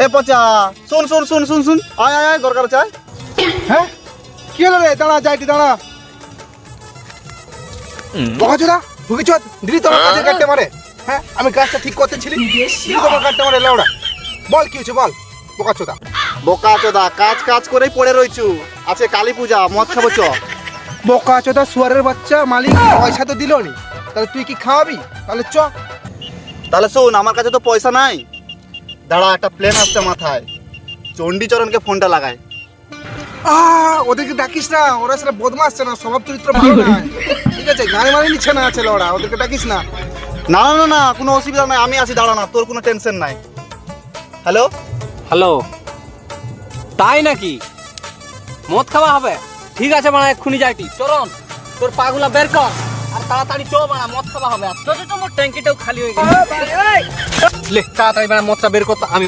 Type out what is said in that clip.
এ পচা, শুন শুন শুন শুন শুন, আয় আয় আয়, দরকার আছে আয়। হ্যাঁ কি হলো রে? দাঁড়া যাইটি দাঁড়া। বকাচোদা ভুগিছ দিদি তোমার কাছে কাটতে মারে। হ্যাঁ আমি কাজটা ঠিক করতেছিলি, দিদি তোমার কাটতে মারে লেওড়া। বল কি হয়েছে বল বকাচোদা। বোকা চোদা, কাজ কাজ করেই পড়ে রইছু। আছে কালী পূজা, মদ খাবো চ। বকাচোদা শুয়ারের বাচ্চা, মালিক পয়সা তো দিল নি, তাহলে তুই কি খাওয়াবি? তাহলে চ। তাহলে শোন, আমার কাছে তো পয়সা নাই। দাঁড়া, একটা প্ল্যান আসছে মাথায়। চণ্ডীচরণকে ফোনটা লাগায়। ওদেরকে ডাকিস না, ওরা সেটা বদমাস না, স্বভাব চরিত্র ভালো না। ঠিক আছে গানে মানে নিচ্ছে না আছে ওরা, ওদেরকে ডাকিস না। না না না না, কোনো অসুবিধা নাই, আমি আছি, দাঁড়া না, তোর কোনো টেনশন নাই। হ্যালো, হ্যালো, তাই নাকি? মদ খাওয়া হবে? ঠিক আছে বাড়া, এক্ষুনি যাইটি। চরণ, তোর পাগুলা বের কর আর তাড়াতাড়ি চো বাড়া, মদ খাওয়া হবে। আর মোর ট্যাঙ্কিটাও খালি হয়ে গেছে। লে তাড়াতাড়ি বাড়া মদটা বের কর তো, আমি